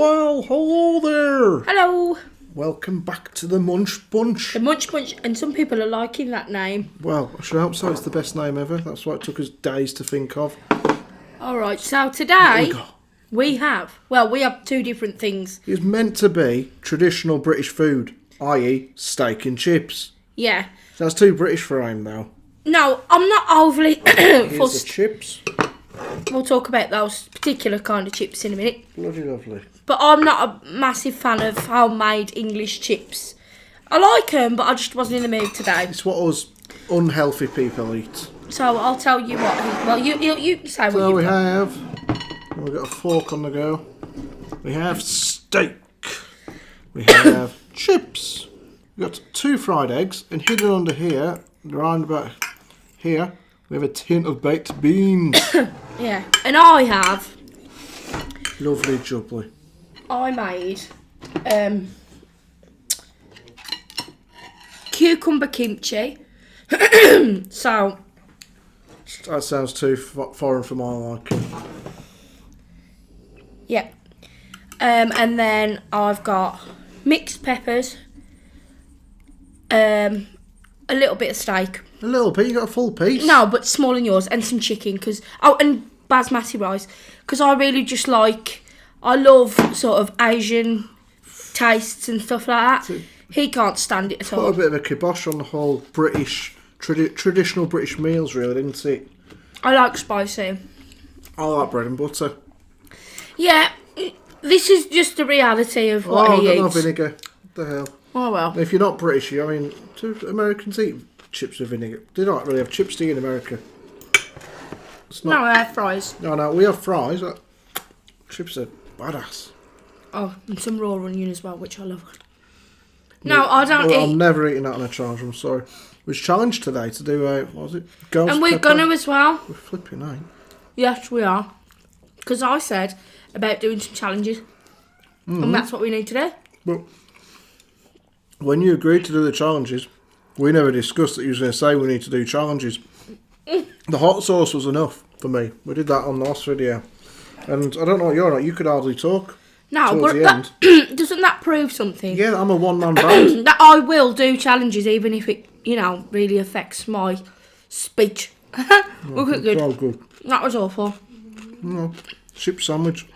Well, hello there. Hello. Welcome back to the Munch Bunch. The Munch Bunch, and some people are liking that name. Well, I should hope so. It's the best name ever. That's what it took us days to think of. Alright, so today we have two different things. It's meant to be traditional British food, i.e. steak and chips. Yeah. That's too British for him now. No, I'm not overly Here's fussed. the chips. We'll talk about those particular kind of chips in a minute. Bloody lovely. But I'm not a massive fan of homemade English chips. I like them, but I just wasn't in the mood today. It's what us unhealthy people eat. So I'll tell you what. Well, you say what So you've we got. we've got a fork on the go. We have steak. We have chips. We've got 2 fried eggs, and hidden under here, around about here, we have a tin of baked beans. Yeah, and I have. Lovely jubbly. I made cucumber kimchi. So That sounds too foreign for my liking. yeah, and then I've got mixed peppers, a little bit of steak. A little bit, you got a full piece? No, but smaller than yours, and some chicken, and basmati rice, because I really just I love sort of Asian tastes and stuff like that. He can't stand it at all. Put a bit of a kibosh on the whole British, traditional British meals, really, didn't it? I like spicy. I like bread and butter. Yeah, this is just the reality of what I've he got no eats. vinegar. What the hell? Oh well. If you're not British, do Americans eat chips with vinegar? They don't really have chips, do you, in America? It's not. No, I have fries. No, we have fries. Chips are badass. Oh, and some raw onion as well, which I love. No, I don't I'm eat. never eating that on a challenge, I'm sorry. We was challenged today to do what was it? Ghost And we're pepper. gonna as well. We're flipping out. Yes, we are. Because I said about doing some challenges. And that's what we need to do. But when you agreed to do the challenges, we never discussed that you was going to say we need to do challenges. The hot sauce was enough for me. We did that on the last video. And I don't know what you're like, you could hardly talk. No, towards but the end. doesn't that prove something? Yeah, I'm a one-man band. That I will do challenges even if it, really affects my speech. Look at good. Oh, good. That was awful. No, chip sandwich.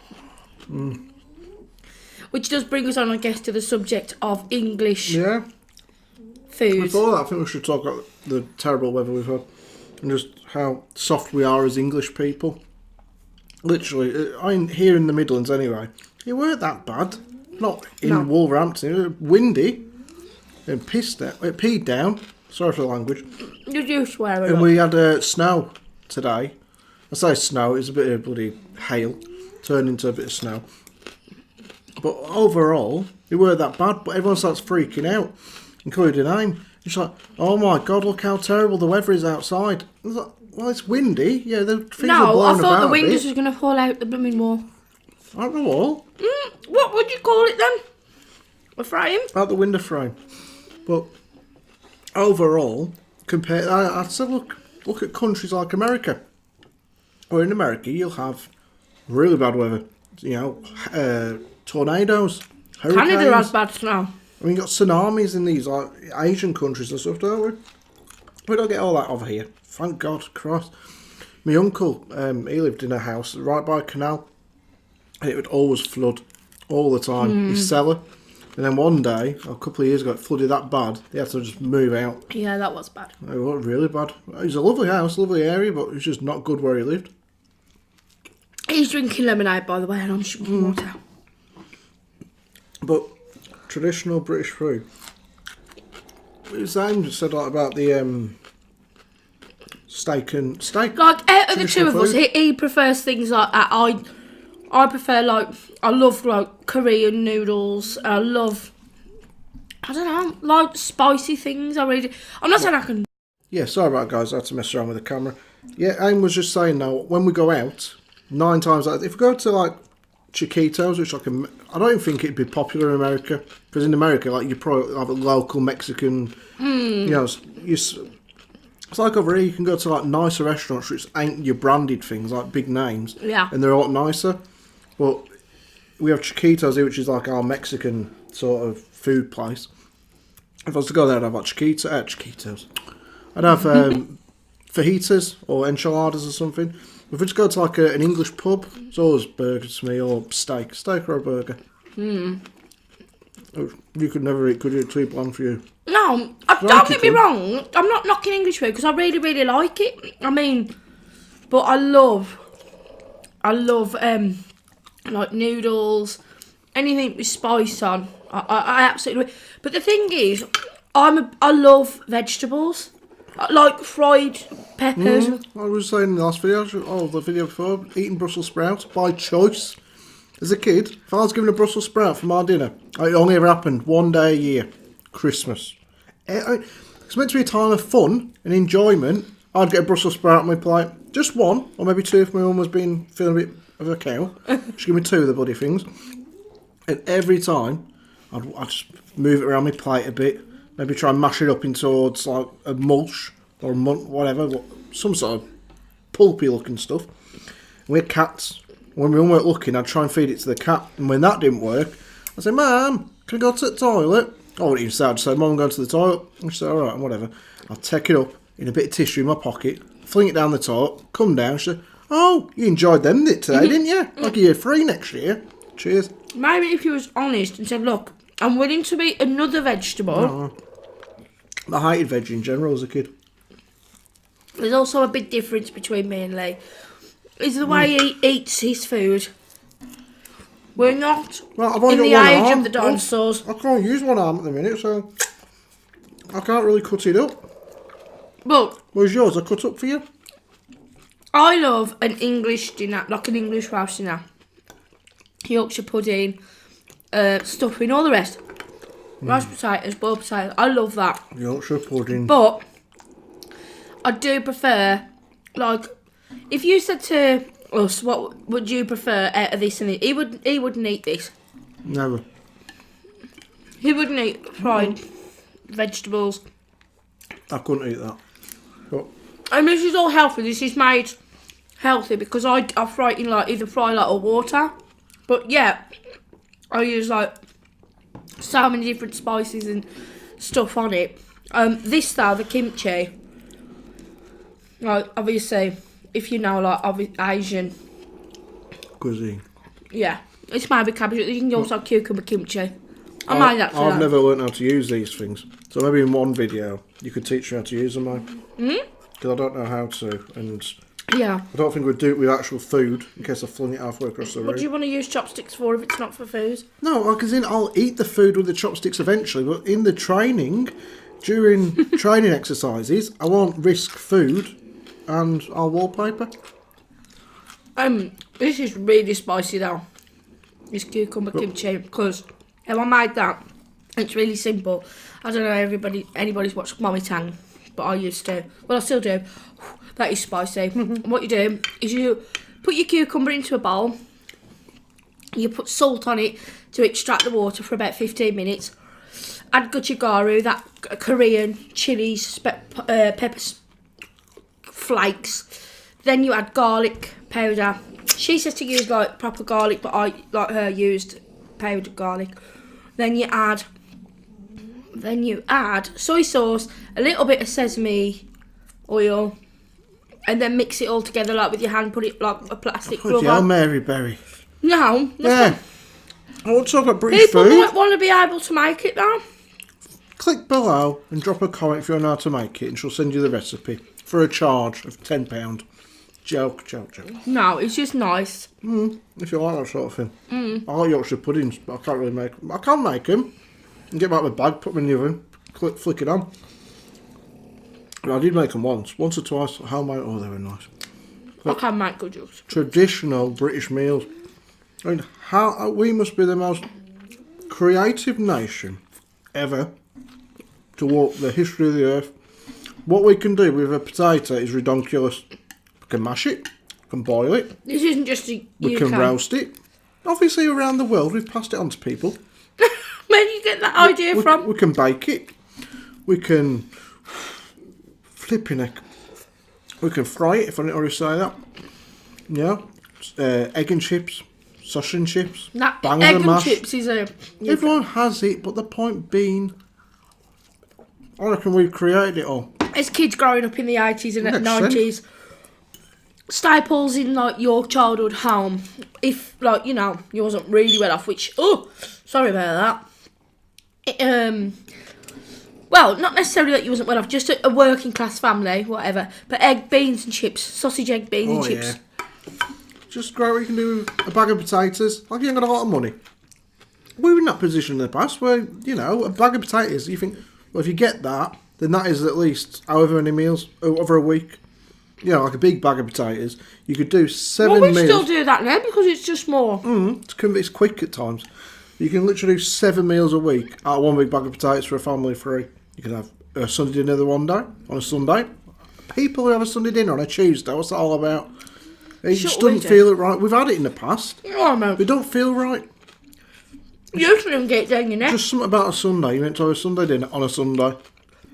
Which does bring us on, I guess, to the subject of English Yeah. food. Before that, I think we should talk about the terrible weather we've had. And just how soft we are as English people. Literally, here in the Midlands anyway, it weren't that bad. Not in Wolverhampton. It was windy. And it peed down. Sorry for the language. Did you swear a And lot? we had snow today. I say snow, it was a bit of bloody hail. Turned into a bit of snow. But overall, it weren't that bad. But everyone starts freaking out, including I'm. It's like, oh my God, look how terrible the weather is outside. I was like, well, it's windy. Yeah, the things are No, I blowing thought the about windows a was going to fall out the blooming wall. bit. Out the wall. What would you call it then? A frame? Out the window frame. But overall, I said, look at countries like America. Or in America, you'll have really bad weather. Tornadoes, hurricanes. Canada has bad snow. I mean, you got tsunamis in these like Asian countries and stuff, don't we? We don't get all that over here. Thank God, Christ. My uncle, he lived in a house right by a canal, and it would always flood all the time. His cellar, and then one day, a couple of years ago, it flooded that bad. They had to just move out. Yeah, that was bad. It was really bad. It was a lovely house, lovely area, but it was just not good where he lived. He's drinking lemonade, by the way, and I'm drinking water. But traditional British food. Sam just said about the steak. Like, out of the two Traditional of us, food. he prefers things like that. I prefer, I love, Korean noodles. I love, I don't know, spicy things. I really do. I'm not saying I can. Yeah, sorry about it, guys. I had to mess around with the camera. Yeah, Aim was just saying now, when we go out, 9 times out, if we go to Chiquitos, which I don't even think it'd be popular in America, because in America, you probably have a local Mexican, it's like over here, you can go to nicer restaurants which ain't your branded things, like big names, Yeah. and they're a lot nicer. But we have Chiquitos here, which is like our Mexican sort of food place. If I was to go there, I'd have like Chiquitos. I'd have fajitas or enchiladas or something. If we just go to like an English pub, it's always burgers to me, or steak or a burger. You could never eat, could you? Too bland for you. No, don't get me wrong. I'm not knocking English food because I really, really like it. I mean, but I love like noodles, anything with spice on. I absolutely. But the thing is, I love vegetables, like fried peppers. I was saying in the last video, the video before, eating Brussels sprouts by choice. As a kid, if I was given a Brussels sprout for my dinner, it only ever happened one day a year, Christmas. It's meant to be a time of fun and enjoyment. I'd get a Brussels sprout on my plate, just one, or maybe two if my mum was feeling a bit of a cow. She'd give me two of the bloody things. And every time, I'd just move it around my plate a bit, maybe try and mash it up into like a mulch or whatever, some sort of pulpy looking stuff. And we had cats. When we weren't looking, I'd try and feed it to the cat. And when that didn't work, I'd say, Mum, can I go to the toilet? I wouldn't even say, I'd say, Mum, I'm going to the toilet. And she'd say, alright, and whatever. I'd take it up in a bit of tissue in my pocket, fling it down the toilet, come down, she'd say, oh, you enjoyed them today, didn't you? I'll give you 3 next year. Cheers. Maybe if you was honest and said, look, I'm willing to eat another vegetable. No. I hated veg in general as a kid. There's also a big difference between me and Leigh. Is the way he eats his food. We're not in the age of the dinosaurs. I can't use one arm at the minute, so I can't really cut it up. But where's yours? I cut up for you? I love an English dinner, like an English house dinner. Yorkshire pudding, stuffing, all the rest. Mashed potatoes, boiled potatoes. I love that. Yorkshire pudding. But I do prefer, like, if you said to us, what would you prefer out of this and this? He wouldn't eat this. Never. He wouldn't eat fried vegetables. I couldn't eat that. But and this is all healthy. This is made healthy because I fry it in either or water. But yeah, I use like so many different spices and stuff on it. This style, the kimchi, like obviously, if you know like Asian cuisine. Yeah, it's made with cabbage. You can also have cucumber kimchi. I've never learned how to use these things. So maybe in one video you could teach me how to use them, mate. Because I don't know how to, and yeah, I don't think we'd do it with actual food in case I flung it halfway across the room. What do you want to use chopsticks for if it's not for food? No, like as in I'll eat the food with the chopsticks eventually, but in the training, during training exercises, I won't risk food and I'll wallpaper. This is really spicy though. This cucumber kimchi, because if I made that, it's really simple. I don't know anybody's watched Mommy Tang, but I used to. Well, I still do. That is spicy. What you do is you put your cucumber into a bowl. You put salt on it to extract the water for about 15 minutes. Add gochugaru, that Korean chilies, pepper flakes. Then you add garlic powder. She says to use like proper garlic, but I like her used powdered garlic. Then you add soy sauce, a little bit of sesame oil, and then mix it all together like with your hand. Put it like a plastic glove. Yeah, Mary Berry. No. Yeah. I want to talk about British food. People might want to be able to make it though. Click below and drop a comment if you know how to make it, and she'll send you the recipe for a charge of £10. Joke. No, it's just nice. If you like that sort of thing. I like Yorkshire puddings, but I can't really make them. I can make them. And get them out of my bag, put them in the oven, flick it on. I did make them once or twice. Homemade, they were nice. But I can make good juice. Traditional British meals. I mean, we must be the most creative nation ever to walk the history of the earth. What we can do with a potato is redonkulous. We can mash it, we can boil it. This isn't just a We can roast it. Obviously, around the world, we've passed it on to people. Where do you get that idea from? We can bake it. We can flipping heck. We can fry it, if I didn't already say that. Yeah. Egg and chips. sausage and chips, That bangers egg and and mash. chips is a... Everyone has it, but the point being, I reckon we've created it all. As kids growing up in the 80s and Makes 90s, staples in like your childhood home, if like, you know, you wasn't really well off, which, oh, sorry about that. Well, not necessarily that you wasn't well off, just a working class family, whatever. But egg, beans and chips, sausage, egg, beans and chips. Yeah. Just great. We can do a bag of potatoes. Like you ain't got a lot of money. We were in that position in the past where, you know, a bag of potatoes, you think, well, if you get that, then that is at least however many meals over a week. You know, like a big bag of potatoes. You could do 7 Well, we meals. still do that now because it's just more. It's quick at times. You can literally do 7 meals a week out of one big bag of potatoes for a family of 3. You can have a Sunday dinner the one day, on a Sunday. People who have a Sunday dinner on a Tuesday, what's that all about? It just doesn't feel right. We've had it in the past. Oh, no. It don't feel right. You used to get it down your neck. Just something about a Sunday. You meant to have a Sunday dinner on a Sunday.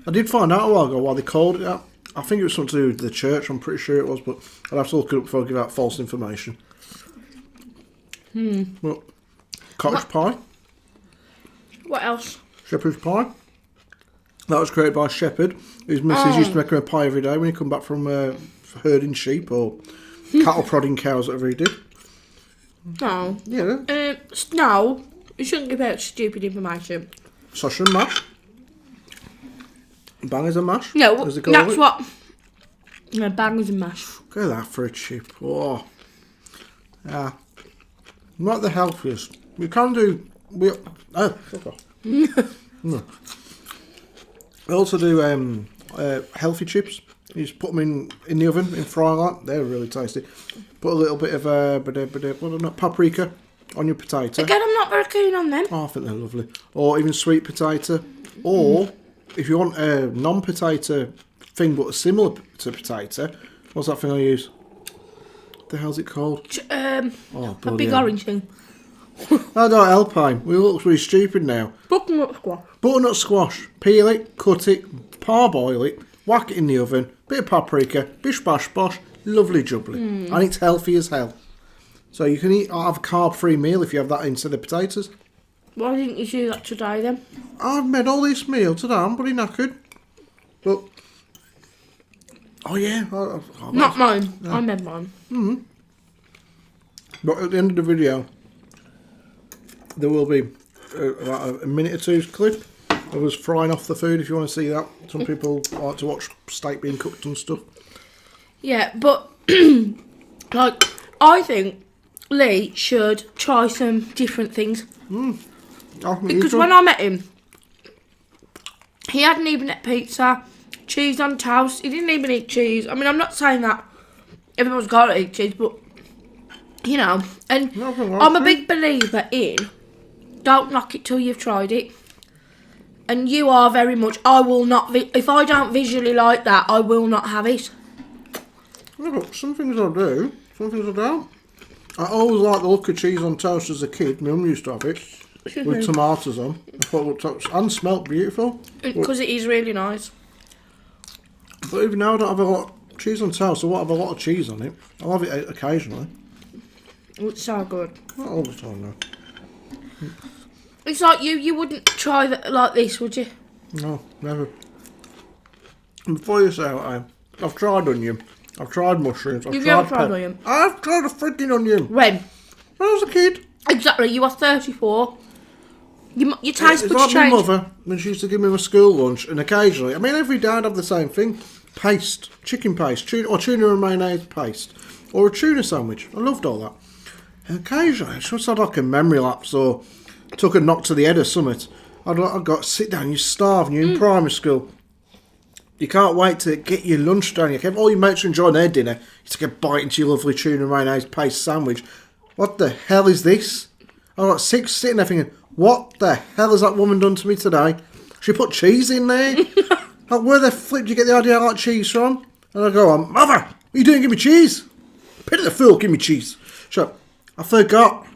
I did find out a while ago why they called it that. I think it was something to do with the church. I'm pretty sure it was, but I'd have to look it up before I give out false information. Well, cottage pie. What else? Shepherd's pie. That was created by a shepherd. His missus used to make him a pie every day when he come back from herding sheep or cattle prodding cows, whatever he did. No. Yeah. No. You shouldn't give out stupid information. Sausage and mash. Bangers and mash. No, as they call that's it. what... No, bangers and mash. Look at that for a chip. Oh. Yeah. Not the healthiest. We can do... fuck off. No. I also do healthy chips. You just put them in the oven in fry light. They're really tasty. Put a little bit of paprika on your potato. Again, I'm not very keen on them. Oh, I think they're lovely. Or even sweet potato. Or if you want a non-potato thing but similar to potato, what's that thing I use? What the hell's it called? A bloody big hell. orange thing. I don't Alpine. We look really stupid now. Butternut squash. Butternut squash. Peel it, cut it, parboil it, whack it in the oven, bit of paprika, bish bash bosh, lovely jubbly. And it's healthy as hell. So you can have a carb-free meal if you have that instead of potatoes. Why didn't you do that today then? I've made all this meal today, I'm pretty knackered. But, oh yeah. Not mine. I made mine. But at the end of the video, there will be a minute or two's clip of us frying off the food if you want to see that. Some people like to watch steak being cooked and stuff. Yeah, but like I think Leigh should try some different things. Because when I met him, he hadn't even eaten pizza, cheese on toast. He didn't even eat cheese. I mean, I'm not saying that everyone's got to eat cheese, but you know. And I'm a big believer in don't knock it till you've tried it. And you are very much. I will not. If I don't visually like that, I will not have it. Yeah, but some things I do, some things I don't. I always liked the look of cheese on toast as a kid. My mum used to have it with tomatoes on. I thought it looked and smelt beautiful. Because it is really nice. But even now I don't have a lot of cheese on toast, so I won't have a lot of cheese on it. I'll have it occasionally. It's so good. Not all the time though. It's like you wouldn't try that like this, would you? No, never. And before you say that, I've tried onion. I've tried mushrooms. You've never tried onion? I've tried a freaking onion. When? When I was a kid. Exactly, you are 34. Your taste It's buds like my change. mother, when she used to give me my school lunch, and occasionally, I mean every day I'd have the same thing. Paste, chicken paste, tuna and mayonnaise paste. Or a tuna sandwich. I loved all that. And occasionally, I just had like a memory lapse or took a knock to the head or something. I'd got sit down, you're starving, you're in primary school. You can't wait to get your lunch down. All your mates are enjoying their dinner. You take a bite into your lovely tuna and mayonnaise paste sandwich. What the hell is this? I got 6 sitting there thinking, what the hell has that woman done to me today? She put cheese in there. Like, where the flip do you get the idea I like cheese from? And I go, Mother, what are you doing? Give me cheese. Pity the fool, give me cheese. Shut up. I forgot.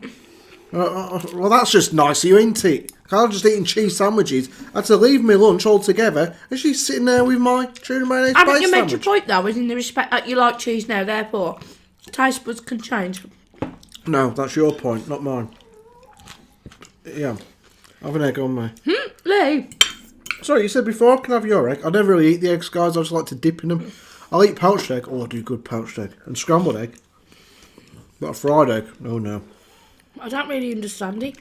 Well, that's just nice of you, ain't it? I'm just eating cheese sandwiches. I had to leave my lunch altogether, and she's sitting there with my tuna mayonnaise paste Haven't you made your sandwich. point though, is in the respect that you like cheese now, therefore taste buds can change. No, that's your point, not mine. Yeah. Have an egg on me. Leigh. Sorry, you said before I can have your egg. I never really eat the eggs, guys. I just like to dip in them. I'll eat poached egg. Oh, I do good poached egg. And scrambled egg. But a fried egg, oh no. I don't really understand it.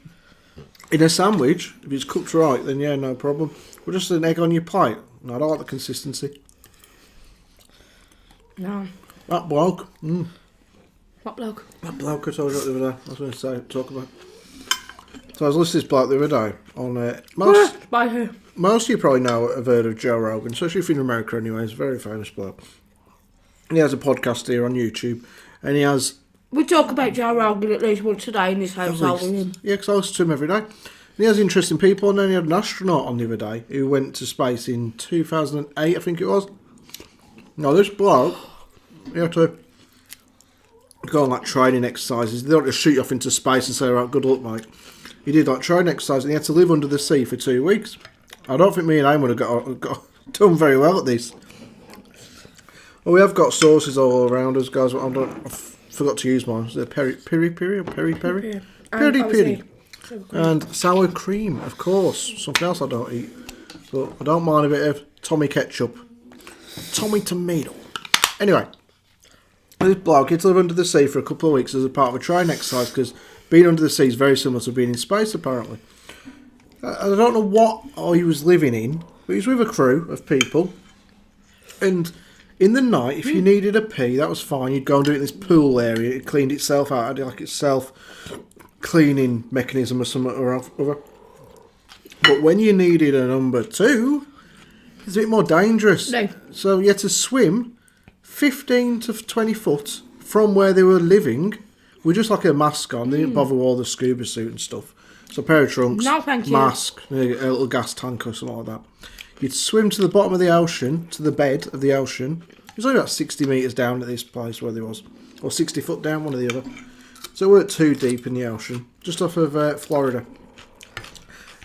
In a sandwich, if it's cooked right, then yeah, no problem. But just an egg on your plate. No, I don't like the consistency. No. That bloke. What bloke? That bloke I told you the other day. I was going to talk about. So I was listening to this bloke the other day on most. By who? Most of you probably have heard of Joe Rogan, especially if you're in America anyway. He's a very famous bloke. And he has a podcast here on YouTube, and he has. We talk about Joe Rogan at least once a day in this household with him. Yeah, because I listen to him every day. And he has interesting people, and then he had an astronaut on the other day who went to space in 2008, I think it was. Now this bloke, he had to go on like training exercises. They don't just shoot you off into space and say, right, good luck, mate. He did like training exercises, and he had to live under the sea for 2 weeks. I don't think me and Aim would have got done very well at this. Well, we have got sauces all around us, guys. I forgot to use mine. Is it peri? And sour cream, of course. Something else I don't eat. But I don't mind a bit of Tommy ketchup. Tommy tomato. Anyway, this bloke had to live under the sea for a couple of weeks as a part of a training exercise because being under the sea is very similar to being in space, apparently. I don't know what he was living in, but he was with a crew of people. And in the night, if you needed a pee, that was fine. You'd go and do it in this pool area. It cleaned itself out. It had like its self-cleaning mechanism or something or other. But when you needed a number two, it's a bit more dangerous. No. So you had to swim 15 to 20 foot from where they were living with just like a mask on. They didn't bother with all the scuba suit and stuff. So a pair of trunks, no, thank you. mask, a little gas tank or something like that. You'd swim to the bottom of the ocean, to the bed of the ocean. It was only about 60 metres down at this place where they was. Or 60 foot down, one or the other. So we weren't too deep in the ocean. Just off of Florida.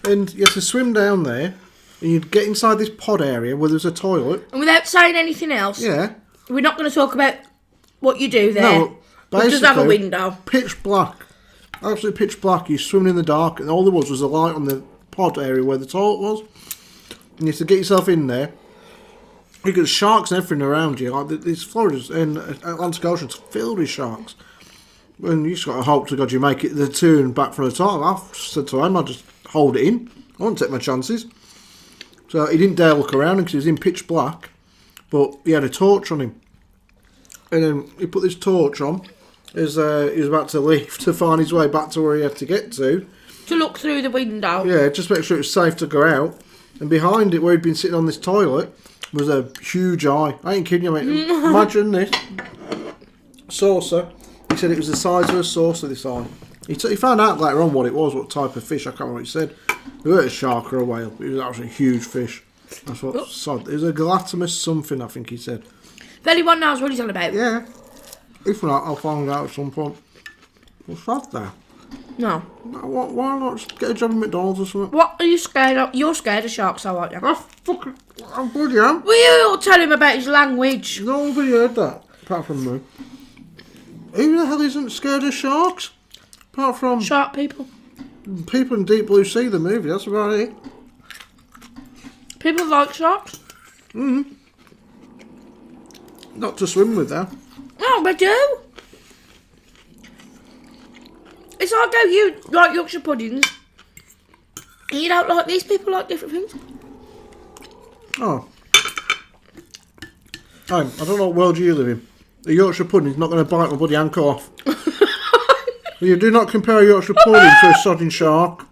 And you had to swim down there. And you'd get inside this pod area where there's a toilet. And without saying anything else, yeah, we're not going to talk about what you do there. No, we just have a window. Pitch black. Absolutely pitch black. You're swimming in the dark, and all there was a light on the pod area where the toilet was. And you have to get yourself in there. You got sharks and everything around you. Like this Florida's and Atlantic Ocean's filled with sharks. And you just got to hope to God you make it the to and back from the top. I said to him, I'll just hold it in. I won't take my chances. So he didn't dare look around because he was in pitch black. But he had a torch on him. And then he put this torch on as he was about to leave to find his way back to where he had to get to. To look through the window. Yeah, just make sure it was safe to go out. And behind it, where he'd been sitting on this toilet, was a huge eye. I ain't kidding you, mate. Imagine this. Saucer. He said it was the size of a saucer, this eye. He found out later on what it was, what type of fish. I can't remember what he said. It was a shark or a whale. It was actually a huge fish. That's what it was a glatamus something, I think he said. If anyone knows what he's on about. Yeah. If not, I'll find out at some point. What's that there? No. Why not just get a job at McDonald's or something? What are you scared of? You're scared of sharks, though, aren't you? I'm bloody am. Will you all tell him about his language? Nobody heard that, apart from me. Who the hell isn't scared of sharks? Apart from Shark people. people in Deep Blue Sea, the movie, that's about it. People like sharks? Not to swim with, though. No, they do. It's like how you like Yorkshire puddings. And you don't like these people like different things. Oh. I don't know what world you live in. A Yorkshire pudding's not going to bite my bloody ankle off. You do not compare a Yorkshire pudding to a sodding shark.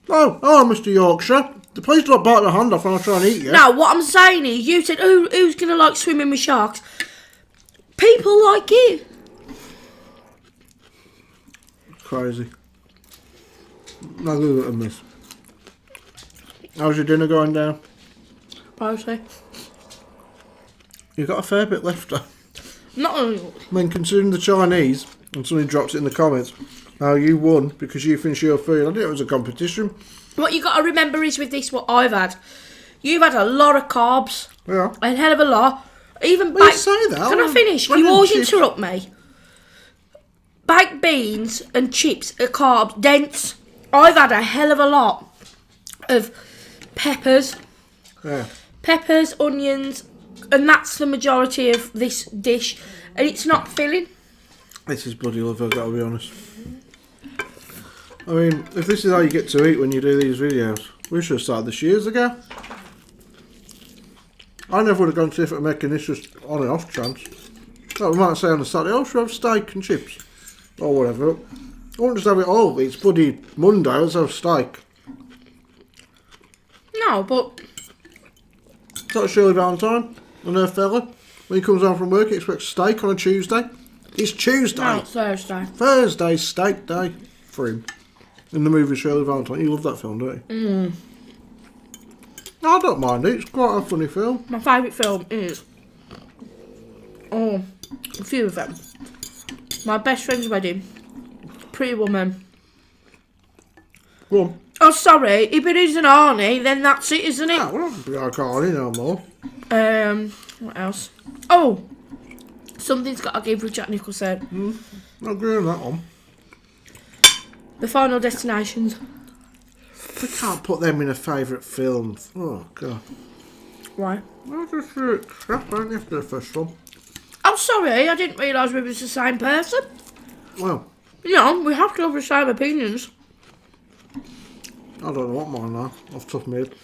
Oh, Mr. Yorkshire. Please don't bite my hand off when I try and eat you. No, what I'm saying is, you said, who's going to like swimming with sharks? People like it. Crazy. Now look at this. How's your dinner going down? Mostly. You've got a fair bit left, though. Not only. I mean, considering the Chinese, and somebody drops it in the comments, how you won because you finished your food. I didn't know it was a competition. What you got to remember is with this, what I've had. You've had a lot of carbs. Yeah. A hell of a lot. Even Well, you say that. Can I finish? You always interrupt me. baked beans and chips are carbs, dense. I've had a hell of a lot of peppers, onions, and that's the majority of this dish, and it's not filling. This is bloody lovely, I've got to be honest. I mean, if this is how you get to eat when you do these videos, we should have started this years ago. I never would have gone to if making this just on and off chance. Like we might say on a Saturday, oh, should we have steak and chips? Or whatever. I won't just have it all. It's bloody Monday, let's have steak. No, but... Is that Shirley Valentine and her fella? When he comes home from work, he expects steak on a Tuesday. It's Tuesday. No, it's Thursday. Thursday's steak day for him. In the movie Shirley Valentine. You love that film, don't you? I don't mind it. It's quite a funny film. My favourite film is... Oh, a few of them. My best friend's wedding. Pretty Woman. Go on. Oh, sorry. If it isn't Arnie, then that's it, isn't it? No, we're not be like Arnie no more. What else? Oh, Something's Got to Give with Jack Nicholson. I agree on that one. The Final Destinations. We can't put them in a favourite film. Oh, God. Why? Well, just crap, aren't you, after the first one? Oh, sorry. I didn't realise we was the same person. Well, You know, we have to have the same opinions. I don't know what mine are, off the top of my head.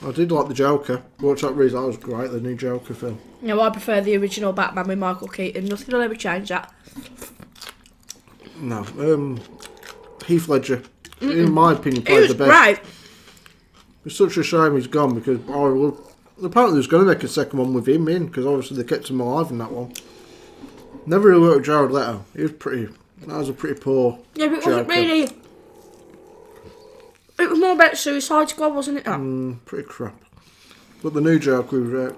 I did like the Joker. Watch that reason, that was great, the new Joker film. No, I prefer the original Batman with Michael Keaton. Nothing will ever change that. No, Heath Ledger, in my opinion, He played was the best. great. It's such a shame he's gone because apparently they was going to make a second one with him in because obviously they kept him alive in that one. Never really worked with Jared Leto. That was a pretty poor. Yeah, but it Joker. wasn't really. It was more about Suicide Squad, wasn't it? That? Pretty crap. But the new Joker, we've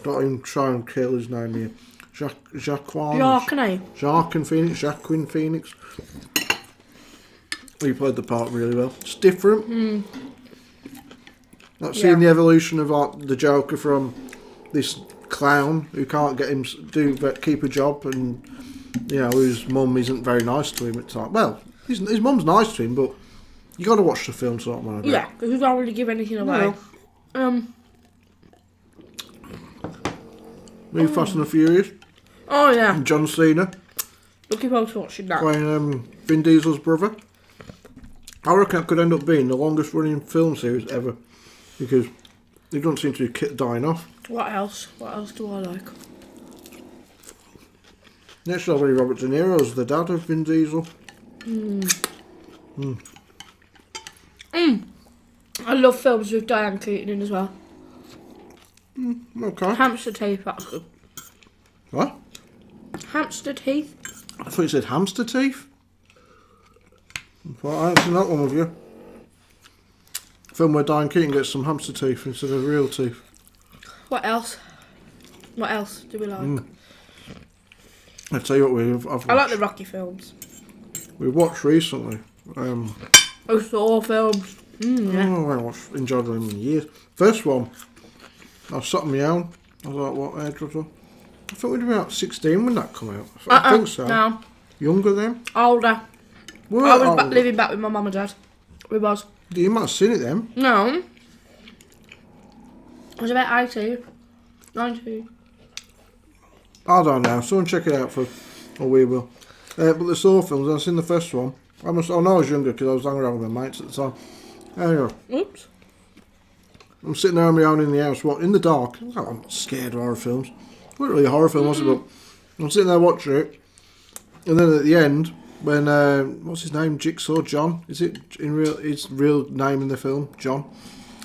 got him try and kill his name here. Joaquin Phoenix. He played the part really well. It's different. Like seeing the evolution of like the Joker from this clown who can't get him keep a job, and you know whose mum isn't very nice to him at times. Well, his mum's nice to him, but you got to watch the film sort of man. Yeah, because we don't really give anything away. New Fast and the Furious. Oh yeah. And John Cena Looking forward to watching that. playing Vin Diesel's brother. I reckon it could end up being the longest running film series ever because it doesn't seem to be dying off. What else? What else do I like? Next, I'll be Robert De Niro as the dad of Vin Diesel. I love films with Diane Keaton in as well. Okay. Hamster Teeth, that's good. What? Hamster Teeth? I thought you said hamster teeth. Well, I haven't seen that one with you. Film where Diane Keaton gets some hamster teeth instead of real teeth. What else? What else do we like? I'll tell you what I like the Rocky films. we watched recently. Oh, Thor films. Yeah. Oh, I enjoyed them in years. First one, I was sat on my own. I was like, what age was I? I think we'd be about 16 when that come out. I think so. No. Younger then? Older. Well, I was living back with my mum and dad. We was. You might have seen it then. No. I was about 18. 19. I don't know. Someone check it out or we will. But the Saw films, I've seen the first one. I know I was younger because I was hanging around with my mates at the time. Anyway, Oops. I'm sitting there on my own in the house, in the dark. I'm scared of horror films. It wasn't really a horror film, was it? But I'm sitting there watching it. And then at the end, when, what's his name? Jigsaw John? Is it his real name in the film? John?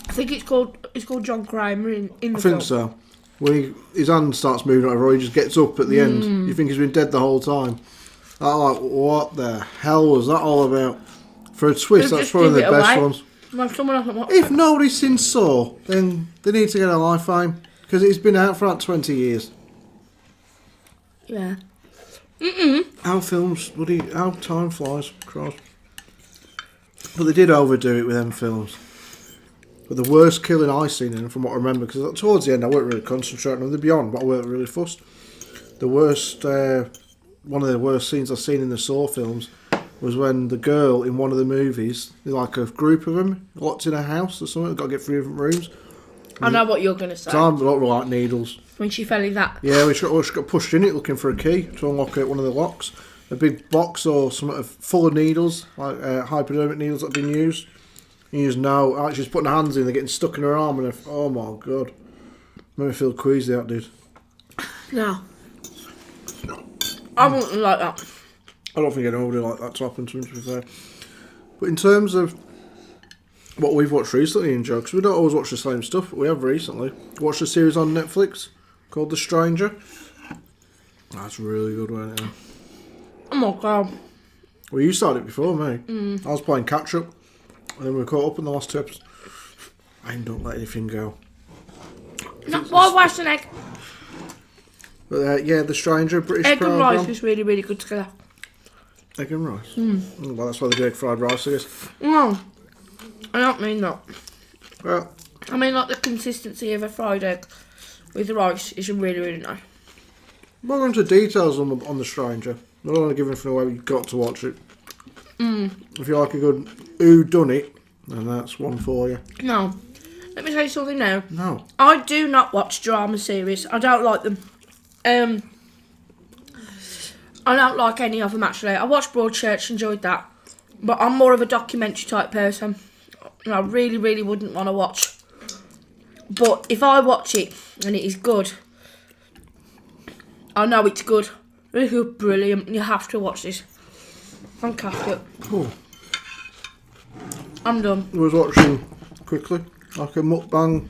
I think it's called John Kramer in the film. I think so. When his hand starts moving over, he just gets up at the end. You think he's been dead the whole time. I'm like, what the hell was that all about? For a twist, They'll that's just probably give the it best away. ones. Well, someone hasn't watched If it. nobody's seen Saw, then they need to get a lifetime. Because it's been out for like 20 years. Yeah. How time flies, cross. But they did overdo it with them films. But the worst killing I seen in them, from what I remember, because towards the end I weren't really concentrating on the Beyond, but I weren't really fussed. The worst one of the worst scenes I've seen in the Saw films was when the girl in one of the movies, like a group of them, locked in a house or something, got to get 3 different rooms. I know what you're going to say. Time a lot like needles. When she fell in that. Yeah, she got pushed in it looking for a key to unlock one of the locks. A big box or something full of needles, like hypodermic needles that have been used. You just know, like she's putting her hands in, they're getting stuck in her arm, and oh my god. Made me feel queasy, that dude. No. I wouldn't like that. I don't think anybody like that to happen to him, to be fair. But in terms of what we've watched recently in jokes, we don't always watch the same stuff, but we have recently. Watched a series on Netflix called The Stranger. That's really good, wasn't it? Oh my god. Well, you started it before me. I was playing catch up, and then we caught up in the last 2 episodes. I don't let anything go. No, why wash an egg? But yeah, The Stranger, British Egg and programme. rice is really, really good together. Egg and rice? Well, that's why they do egg fried rice, I guess. No, I don't mean that. Well, I mean like the consistency of a fried egg with the rice is really, really nice. we'll go into details on The Stranger. I don't want to give anything away, you've got to watch it. If you like a good who done it, then that's one for you. No. Let me tell you something now. No. I do not watch drama series. I don't like them. I don't like any of them actually. I watched Broadchurch, enjoyed that. But I'm more of a documentary type person. And I really, really wouldn't want to watch. But if I watch it and it is good, I know it's good. It's brilliant. You have to watch this. Fantastic. Cool. I'm done. I was watching, quickly, like a mukbang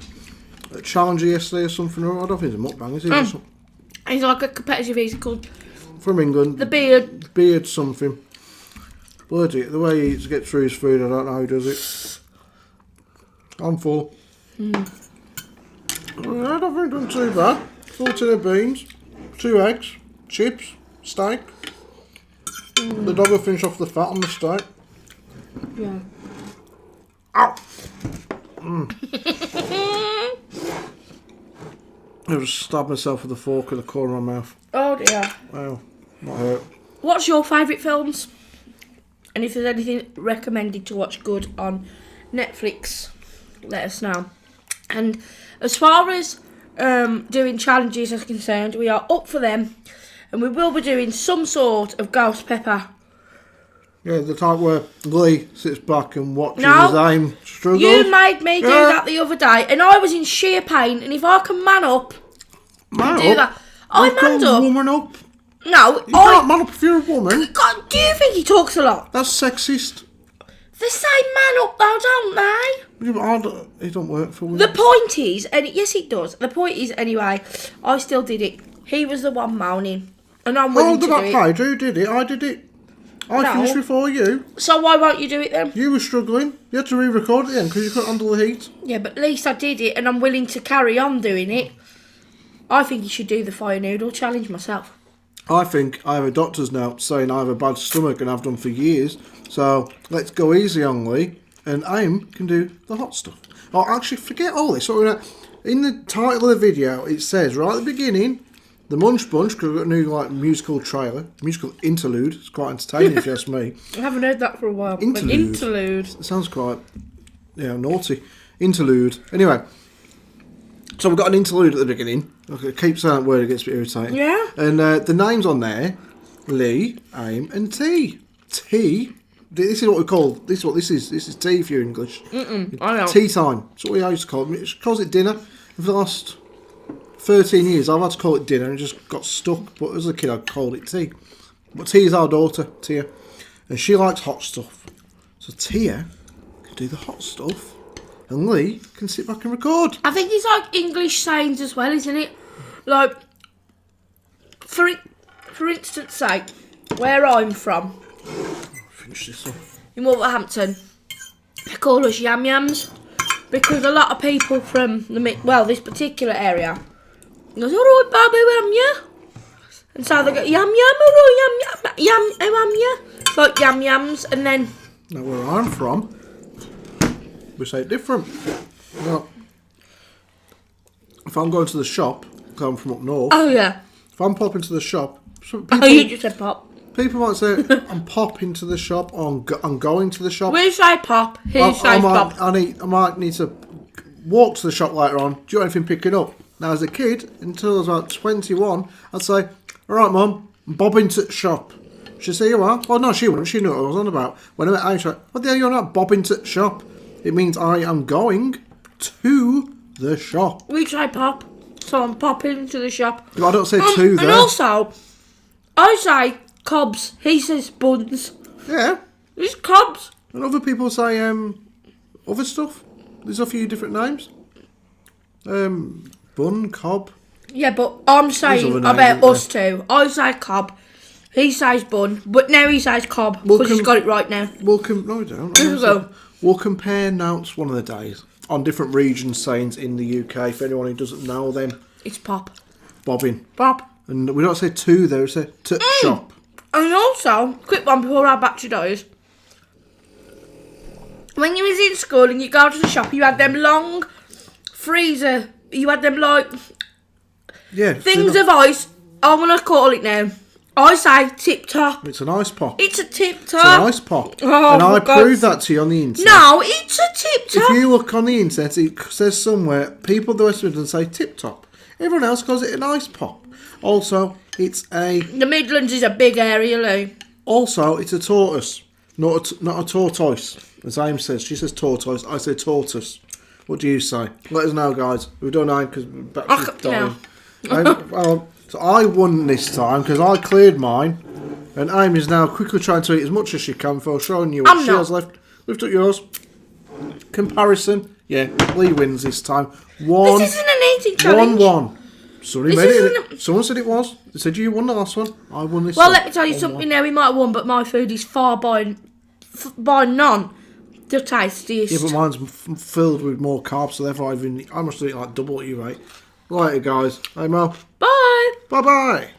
challenger yesterday or something. I don't think it's a mukbang, is it? It's like a competitive, he's called From England. The Beard. Beard something. Bloody, the way he eats to get through his food, I don't know how he does it. I'm full. I don't think I've done too bad. Full tin of beans, 2 eggs, chips, steak. The dog will finish off the fat on the steak. Yeah. Ow! I just stabbed myself with a fork in the corner of my mouth. Oh dear. Wow, not hurt. What's your favourite films? And if there's anything recommended to watch good on Netflix, let us know. And as far as doing challenges are concerned, we are up for them. And we will be doing some sort of ghost pepper. Yeah, the type where Leigh sits back and watches No, his aim struggle. You made me do that the other day, and I was in sheer pain. And if I can man up, Man do up? that. I manned up. Woman up? No, You can't man up if you're a woman. God, do you think he talks a lot? That's sexist. They say man up though, don't they? It don't work for women. The point is, and yes it does, the point is anyway, I still did it. He was the one moaning. And I'm willing to do it. Page. Who did it? I did it. I finished before you. So why won't you do it then? You were struggling. You had to re-record it then because you couldn't handle the heat. Yeah, but at least I did it and I'm willing to carry on doing it. I think you should do the fire noodle challenge myself. I think I have a doctor's note saying I have a bad stomach and I've done for years. So let's go easy on Leigh and Aim can do the hot stuff. Oh, actually, forget all this. In the title of the video, it says right at the beginning, the Munch Bunch, because we've got a new musical trailer, musical interlude. It's quite entertaining if you ask me. I haven't heard that for a while. Interlude. It sounds quite, naughty. Interlude. Anyway, so we've got an interlude at the beginning. Okay, keep saying that word, it gets a bit irritating. Yeah. And the names on there, Leigh, Aim, and T. T. This is what we call. This is This is tea if you're English. I know. Tea time. That's what we used to call it. She calls it dinner. For the last 13 years, I've had to call it dinner and it just got stuck. But as a kid, I called it tea. But Tia is our daughter, Tia, and she likes hot stuff. So Tia can do the hot stuff, and Leigh can sit back and record. I think it's like English sayings as well, isn't it? Like, for instance, say, where I'm from, Finish this off. in Wolverhampton, they call us yam yams because a lot of people from this particular area goes, alright, baby, yam ya. And so they go, yam yam, alright, yam ya. It's like yam yams, and then. Now, where I'm from, we say it different. Now, if I'm going to the shop, because I'm from up north, Oh, yeah. if I'm popping to the shop, Oh, you just said pop. People might say, I'm popping to the shop, or I'm going to the shop. We say pop, he says pop. I might need to walk to the shop later on. Do you want anything picking up? Now, as a kid, until I was about 21, I'd say, all right, Mum, I'm bobbing to the shop. She'd say, you are? Well, no, she wouldn't. She knew what I was on about. When I met Aisha, like, what the hell, you're not bobbing to the shop. It means I am going to the shop. We say pop, so I'm popping to the shop. I don't say to there. And also, I say cobs, he says buns. Yeah. It's cobs. And other people say other stuff. There's a few different names. Bun, cob. Yeah, but I'm saying about us two. I say cob, he says bun, but now he says cob because he's got it right now. No, we don't. We'll compare notes one of the days on different region sayings in the UK. For anyone who doesn't know them, it's pop. Bobbing. Pop. And we don't say to there, we say to shop. And also, quick one before our battery dies. When you was in school and you go to the shop, you had them long freezer. You had them like things of ice. I'm gonna call it now. I say tip top. It's an ice pop. It's a tip top. It's an ice pop. Oh, and I proved that to you on the internet. No, it's a tip top. If you look on the internet, it says somewhere people in the West Midlands say tip top. Everyone else calls it an ice pop. Also, it's a. The Midlands is a big area, Leigh. Also, it's a tortoise, not a tortoise. As Aim says, she says tortoise. I say tortoise. What do you say? Let us know, guys. We've done 9 because battery's dying. Well, so I won this time because I cleared mine, and Aim is now quickly trying to eat as much as she can for showing you what she has left. Lift up yours. Comparison. Yeah, Leigh wins this time. This isn't an eating challenge. 1-1. Someone said it was. They said you won the last one. I won this one. Well, let me tell you something now. We might have won, but my food is far by none the tastiest. Yeah, but mine's filled with more carbs, so therefore I must eat like double what you ate. Later, guys. Hey, Mel. Bye. Bye-bye.